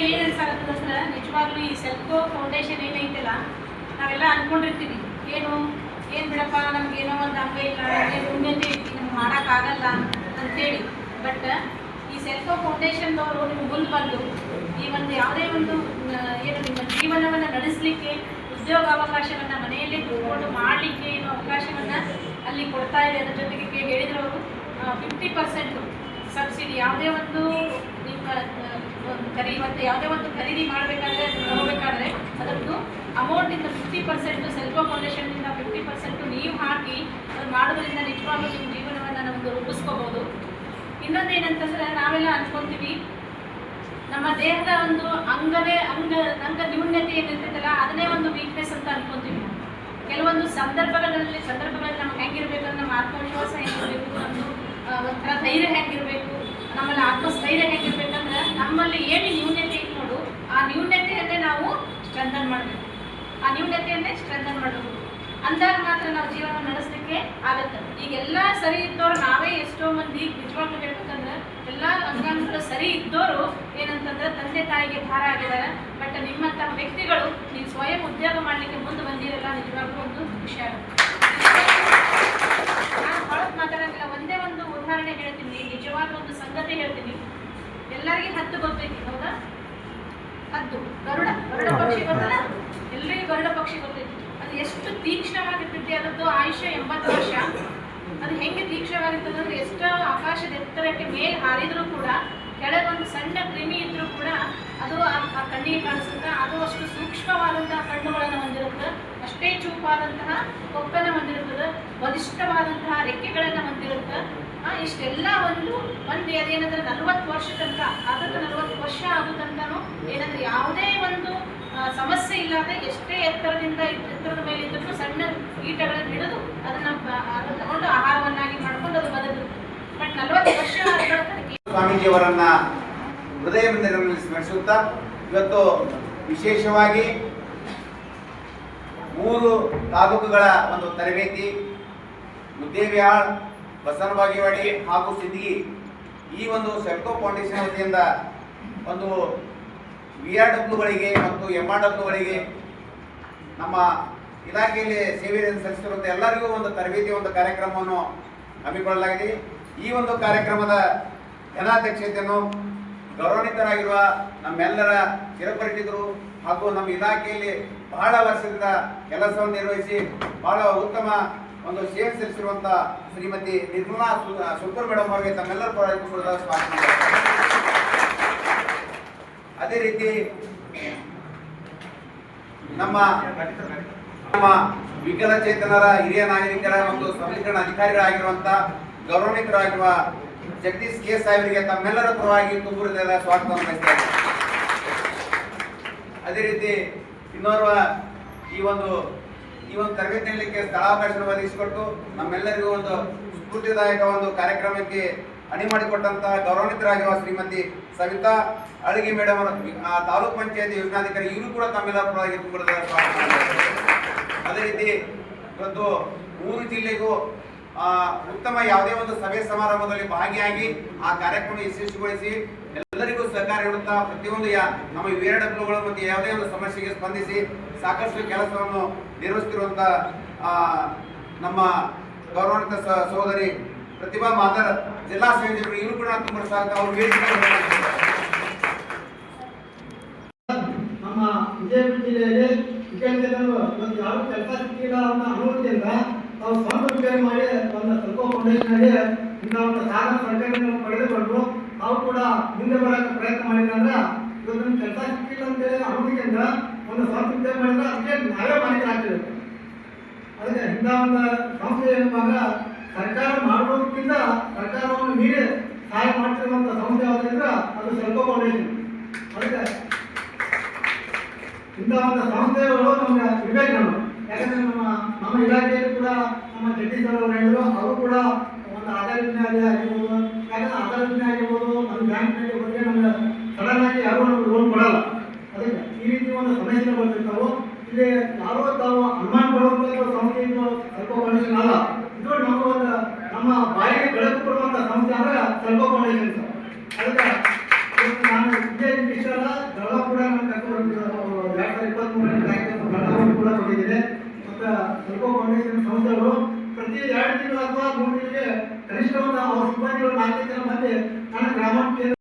ಏನು ಅನ್ಸಾಗತ್ತದ ಸರ್, ನಿಜವಾಗ್ಲೂ ಈ ಸೆಲ್ಕೋ ಫೌಂಡೇಶನ್ ಏನೈತಲ್ಲ, ನಾವೆಲ್ಲ ಅಂದ್ಕೊಂಡಿರ್ತೀವಿ ಏನು ಬಿಡಪ್ಪ, ನಮ್ಗೇನೋ ಒಂದು ಅಂಗ ಇಲ್ಲ, ಏನು ಉನ್ನತಿ ಐತಿ, ನಮ್ಗೆ ಮಾಡೋಕ್ಕಾಗಲ್ಲ ಅಂತೇಳಿ. ಬಟ್ ಈ ಸೆಲ್ಕೋ ಫೌಂಡೇಶನ್ದವರು ನಿಮ್ಗೆ ಮುಂದೆ ಬಂದು ಈ ಒಂದು ಯಾವುದೇ ಒಂದು ಏನು ನಿಮ್ಮ ಜೀವನವನ್ನು ನಡೆಸಲಿಕ್ಕೆ ಉದ್ಯೋಗಾವಕಾಶವನ್ನು ಮನೆಯಲ್ಲೇ ಕೂತ್ಕೊಂಡು ಮಾಡಲಿಕ್ಕೆ ಏನೋ ಅವಕಾಶವನ್ನು ಅಲ್ಲಿ ಕೊಡ್ತಾ ಇದೆ. ಅದರ ಜೊತೆಗೆ ಹೇಳಿದ್ರು ಅವರು 50% ಸಬ್ಸಿಡಿ, ಯಾವುದೇ ಒಂದು ನಿಮ್ಮ ಮತ್ತು ಯಾವುದೇ ಒಂದು ಖರೀದಿ ಮಾಡಬೇಕಾದ್ರೆ ತಗೋಬೇಕಾದ್ರೆ ಅದರದ್ದು ಅಮೌಂಟಿಂದ 50% ಸೆಲ್ಕೋ ಫೌಂಡೇಶನ್ನಿಂದ 50% ನೀವು ಹಾಕಿ ಅದು ಮಾಡೋದ್ರಿಂದ ನಿಜವಾಗ್ಲೂ ನಿಮ್ಮ ಜೀವನವನ್ನು ನಮ್ಮದು ರೂಪಿಸ್ಕೋಬೋದು. ಇನ್ನೊಂದೇನಂತಂದರೆ, ನಾವೆಲ್ಲ ಅಂದ್ಕೊತೀವಿ ನಮ್ಮ ದೇಹದ ಒಂದು ಅಂಗ ನ್ಯೂನ್ಯತೆ ಏನಿರ್ತೈತಲ್ಲ ಅದನ್ನೇ ಒಂದು ವೀಕ್ನೆಸ್ ಅಂತ ಅಂದ್ಕೊತೀವಿ. ಕೆಲವೊಂದು ಸಂದರ್ಭಗಳಲ್ಲಿ ನಮ್ಗೆ ಹೆಂಗಿರ್ಬೇಕಂದ್ರೆ ನಮ್ಮ ಆತ್ಮವಿಶ್ವಾಸ ಹೆಂಗಿರಬೇಕು, ನಮ್ಮದು ಒಂಥರ ಧೈರ್ಯ ಹೆಂಗಿರಬೇಕು, ನಮ್ಮಲ್ಲಿ ಆತ್ಮಸ್ಥೈರ್ಯ ಹೆಂಗಿರ್ಬೇಕಂದ್ರೆ ನಮ್ಮಲ್ಲಿ ಏನು ನ್ಯೂನ್ಯತೆ ಇತ್ತು ನೋಡು, ಆ ನ್ಯೂನ್ಯತೆಯನ್ನೇ ನಾವು ಸ್ಟ್ರೆಂಥನ್ ಮಾಡಬೇಕು. ಅಂದಾಗ ಮಾತ್ರ ನಾವು ಜೀವನ ನಡೆಸಲಿಕ್ಕೆ ಆಗುತ್ತೆ. ಈಗೆಲ್ಲ ಸರಿ ಇದ್ದವರು ನಾವೇ ಎಷ್ಟೋ ಮಂದಿ ನಿಜವಾಗ್ಲೂ ಹೇಳ್ಬೇಕಂದ್ರೆ ಎಲ್ಲ ಅಂಗಾಂಗಗಳು ಸರಿ ಇದ್ದವರು ಏನಂತಂದ್ರೆ ತಂದೆ ತಾಯಿಗೆ ಭಾರ ಆಗಿದ್ದಾರೆ. ಬಟ್ ನಿಮ್ಮಂತಹ ವ್ಯಕ್ತಿಗಳು ನೀವು ಸ್ವಯಂ ಉದ್ಯೋಗ ಮಾಡಲಿಕ್ಕೆ ಮುಂದೆ ಬಂದಿರಲ್ಲ, ನಿಜವಾಗ್ಲೂ ಒಂದು ಖುಷಿ ಆಗುತ್ತೆ. ನಾನು ಹೊಳತು ಮಾತಾಡೋಂಗಿಲ್ಲ, ಒಂದೇ ಒಂದು ಉದಾಹರಣೆ ಹೇಳ್ತೀನಿ, ನಿಜವಾದ ಒಂದು ಸಂಗತಿ ಹೇಳ್ತೀನಿ. ಎಲ್ಲರಿಗೆ ಹದ್ದು ಗೊತ್ತೈತಿ, ಹೌದಾ? ಹದ್ದು ಗರುಡ ಪಕ್ಷಿ ಗೊತ್ತಲ್ಲ, ಎಲ್ಲರಿಗೂ ಗರುಡ ಪಕ್ಷಿ ಗೊತ್ತೈತಿ. ಅದು ಎಷ್ಟು ತೀಕ್ಷ್ಣವಾಗಿರ್ತೈತಿ, ಅದರದ್ದು ಆಯುಷ್ಯ 80 ವರ್ಷ. ಅದು ಹೆಂಗೆ ತೀಕ್ಷ್ಣವಾಗಿರ್ತದೆ ಅಂದರೆ, ಎಷ್ಟೋ ಆಕಾಶದ ಎತ್ತರಕ್ಕೆ ಮೇಲೆ ಹಾರಿದರೂ ಕೂಡ ಕೆಳಗೊಂದು ಸಣ್ಣ ಕ್ರಿಮಿ ಇದ್ದರೂ ಕೂಡ ಅದು ಆ ಕಣ್ಣಿಗೆ ಕಾಣಿಸುತ್ತೆ. ಅದು ಅಷ್ಟು ಸೂಕ್ಷ್ಮವಾದಂತಹ ಕಣ್ಣುಗಳನ್ನು ಹೊಂದಿರುತ್ತೆ, ಅಷ್ಟೇ ಚೂಪಾದಂತಹ ಕೊಕ್ಕನ್ನು ಹೊಂದಿರುತ್ತದೆ, ಬಲಿಷ್ಠವಾದಂತಹ ರೆಕ್ಕೆಗಳನ್ನು ಹೊಂದಿರುತ್ತೆ. ಇಷ್ಟೆಲ್ಲ ಒಂದು ಅದೇನಂದ್ರೆ 40 ವರ್ಷ ತನಕ, ಅದಕ್ಕೆ 40 ವರ್ಷ ಆಗೋ ತನಕನೂ ಏನಂದ್ರೆ ಯಾವುದೇ ಒಂದು ಸಮಸ್ಯೆ ಇಲ್ಲದೆ ಎಷ್ಟೇ ಎತ್ತರದ ಮೇಲೆ ಇದ್ದರೂ ಸಣ್ಣ ಕೀಟಗಳನ್ನು ಹಿಡಿದು ಅದನ್ನು ತಗೊಂಡು ಆಹಾರವನ್ನಾಗಿ ಮಾಡ್ಕೊಂಡು ಅದು ಬದುಕು. ಬಟ್ 40 ವರ್ಷ ಸ್ವಾಮೀಜಿಯವರನ್ನ ಹೃದಯದಲ್ಲಿ ಸ್ಮರಿಸುತ್ತಾ, ಇವತ್ತು ವಿಶೇಷವಾಗಿ 3 ತಾಲೂಕುಗಳ ಒಂದು ತರಬೇತಿ, ಮುದ್ದೇಬಿಹಾಳ್, ಬಸವನಬಾಗೇವಾಡಿ ಹಾಗೂ ಸಿಂದಗಿ, ಈ ಒಂದು ಸೆಲ್ಕೋ ಫೌಂಡೇಶನ್ ವತಿಯಿಂದ ಒಂದು VRWಗಳಿಗೆ ಮತ್ತು MRWಗಳಿಗೆ ನಮ್ಮ ಇಲಾಖೆಯಲ್ಲಿ ಸೇವೆಯನ್ನು ಸಲ್ಲಿಸಿರುವಂಥ ಎಲ್ಲರಿಗೂ ಒಂದು ತರಬೇತಿ ಒಂದು ಕಾರ್ಯಕ್ರಮವನ್ನು ಹಮ್ಮಿಕೊಳ್ಳಲಾಗಿದೆ. ಈ ಒಂದು ಕಾರ್ಯಕ್ರಮದ ಘನಾಧ್ಯಕ್ಷತೆಯನ್ನು ಗೌರವಾನ್ವಿತರಾಗಿರುವ ನಮ್ಮೆಲ್ಲರ ಚಿರಪರಿಚಿತರು ಹಾಗೂ ನಮ್ಮ ಇಲಾಖೆಯಲ್ಲಿ ಬಹಳ ವರ್ಷದಿಂದ ಕೆಲಸವನ್ನು ನಿರ್ವಹಿಸಿ ಬಹಳ ಉತ್ತಮ ಒಂದು ಸೇವೆ ಸಲ್ಲಿಸಿರುವಂಥ ಶ್ರೀಮತಿ ನಿರ್ಮಲಾ ಸುಲ್ಕೂರ್ ಮೇಡಮ್ ಅವರಿಗೆ ತಮ್ಮೆಲ್ಲರ ಪರವಾಗಿ ಸ್ವಾಗತ. ಅದೇ ರೀತಿ ನಮ್ಮ ವಿಕಲಚೇತನರ ಹಿರಿಯ ನಾಗರಿಕರ ಮತ್ತು ಸಬಲೀಕರಣ ಅಧಿಕಾರಿಗಳಾಗಿರುವಂಥ ಗೌರವಾನ್ವಿತರಾಗಿರುವ ಜಗದೀಶ್ ಕೆ ಸಾಹೇಬರಿಗೆ ತಮ್ಮೆಲ್ಲರ ಪರವಾಗಿ ತುಂಬುವುದೆಲ್ಲ ಸ್ವಾಗತವನ್ನು ಬಯಸ್ತಾರೆ. ಅದೇ ರೀತಿ ಇನ್ನೋರ್ವ ಈ ಒಂದು ತರಬೇತಿ ನೀಡಲಿಕ್ಕೆ ಸ್ಥಳಾವಕಾಶವನ್ನು ಒದಗಿಸಿಕೊಟ್ಟು ನಮ್ಮೆಲ್ಲರಿಗೂ ಒಂದು ಸ್ಫೂರ್ತಿದಾಯಕ ಒಂದು ಕಾರ್ಯಕ್ರಮಕ್ಕೆ ಅಣಿ ಮಾಡಿಕೊಟ್ಟಂತಹ ಗೌರವಾನ್ವಿತರಾಗಿರುವ ಶ್ರೀಮತಿ ಸವಿತಾ ಅಳಗಿ ಮೇಡಮ್ ಅವರ ತಾಲೂಕ್ ಪಂಚಾಯತಿ ಯೋಜನಾಧಿಕಾರಿ, ಇವರು ಕೂಡ ತಮ್ಮೆಲ್ಲರ ಪರವಾಗಿ ತುಂಬುವುದೆಲ್ಲ ಸ್ವಾಗತ. ಅದೇ ರೀತಿ ಇವತ್ತು 3 ಜಿಲ್ಲೆಗೂ ಉತ್ತಮ ಯಾವುದೇ ಒಂದು ಸಭೆ ಸಮಾರಂಭದಲ್ಲಿ ಭಾಗಿಯಾಗಿ ಆ ಕಾರ್ಯಕ್ರಮ ಯಶಸ್ವಿಗೊಳಿಸಿ ಎಲ್ಲರಿಗೂ ಸಹಕಾರ ನೀಡುತ್ತಾ ಪ್ರತಿಯೊಂದು ನಮ್ಮ VRWಗಳು ಮತ್ತು ಯಾವುದೇ ಒಂದು ಸಮಸ್ಯೆಗೆ ಸ್ಪಂದಿಸಿ ಸಾಕಷ್ಟು ಕೆಲಸವನ್ನು ನಿರ್ವಹಿಸುತ್ತಿರುವಂಥ ನಮ್ಮ ಗೌರವಾನ್ವಿತ ಸಹೋದರಿ ಪ್ರತಿಭಾ ಮಾದರ್, ಜಿಲ್ಲಾ ಸಂಯೋಜಕರು, ಇವರು ಕೂಡ ತುಂಬ ಸ್ವಾಗತ. ಅವರು ನಮ್ಮ ವಿಜಯಪುರ ಜಿಲ್ಲೆಯಲ್ಲಿ ವಿಕಲಚೇತನರು ಇವತ್ತು ಯಾವ ಕೆಲಸ ಸಿಕ್ಕಿಲ್ಲ ಅನ್ನೋ ಅನುಮತಿಯಿಂದ ನಾವು ಸ್ವಂತ ಉದ್ಯೋಗ ಮಾಡಿ ಒಂದು ಸೆಲ್ಕೋ ಫೌಂಡೇಶನ್ಗೆ ಇಂಥ ಒಂದು ಸಾಧನ ಸರ್ಕಾರವನ್ನು ಪಡೆದುಕೊಂಡು ನಾವು ಕೂಡ ಮುಂದೆ ಬರೋಕ್ಕೆ ಪ್ರಯತ್ನ ಮಾಡಿದ್ರೆ ಇವತ್ತು ಕೆಲಸ ಸಿಕ್ಕಿಲ್ಲ ಅಂತೇಳಿ ಅನುಮತಿಯಿಂದ ಒಂದು ಸ್ವಂತ ಉದ್ಯೋಗ ಮಾಡಿದ್ರೆ ಅದಕ್ಕೆ ನಾವೇ ಮಾಲೀಕರಾಗ್ತೇವೆ. ಅದಕ್ಕೆ ಇಂಥ ಒಂದು ಸಂಸ್ಥೆ ಏನಪ್ಪಾಗ ಸರ್ಕಾರ ಮಾಡುವುದಕ್ಕಿಂತ ಸರ್ಕಾರವನ್ನು ಮೀರಿ ಸಹಾಯ ಮಾಡ್ತಿರುವಂಥ ಸಂಸ್ಥೆ ಯಾವುದಂದ್ರೆ ಅದು ಸೆಲ್ಕೋ ಫೌಂಡೇಶನ್. ಅದಕ್ಕೆ ಇಂಥ ಒಂದು ಸಂಸ್ಥೆಗಳು ನಮ್ಗೆ ಇರಬೇಕು. ಯಾಕಂದರೆ ನಮ್ಮ ಇಲಾಖೆಯಲ್ಲಿ ಕೂಡ ನಮ್ಮ ಜಗದೀಶ್ ಅವರು ಹೇಳಿದ್ರು, ಅವರು ಕೂಡ ಒಂದು ಆಧಾರ ಯೋಜನೆ ಆಗಿರ್ಬೋದು, ಯಾಕಂದ್ರೆ ಆಧಾರ ಯೋಜನೆ ಆಗಿರ್ಬೋದು, ನಮ್ಮ ಬ್ಯಾಂಕ್ನಲ್ಲಿ ಬಗ್ಗೆ ನಮ್ಗೆ ಸಡನ್ ಆಗಿ ಯಾರು ನಮ್ಗೆ ಲೋನ್ ಕೊಡಲ್ಲ. ಅದಕ್ಕೆ ಈ ರೀತಿ ಒಂದು ಸಮಸ್ಯೆ ಬರ್ತಿರ್ತಾವೆ. ಇಲ್ಲಿ ಯಾರೋ ತಾವು ಅನುಮಾನ ಪಡುವಂಥ ಸಂಸ್ಥೆ ಇದು ಸೆಲ್ಕೋ ಫೌಂಡೇಶನ್ ಅಲ್ಲ. ಇದು ನಮ್ಮ ಬಾಯಿಗೆ ಬೆಳಕು ಕೊಡುವಂಥ ಸಂಸ್ಥೆ ಅಂದರೆ ಸೆಲ್ಕೋ ಫೌಂಡೇಶನ್. ಅದಕ್ಕೆ ನಾನು ಇಷ್ಟೆಲ್ಲ ಸೆಲ್ಕೋ ಫೌಂಡೇಶನ್ ಸಂಸ್ಥೆಗಳು ಪ್ರತಿ 2 ತಿಂಗಳು ಅಥವಾ 3 ತಿಂಗಳಿಗೆ ಕನಿಷ್ಠ ಒಂದು ಅವ್ರ ಸಿಬ್ಬಂದಿಗಳು 4 ಜನ ಬಂದು ನನ್ನ ಗ್ರಾಮ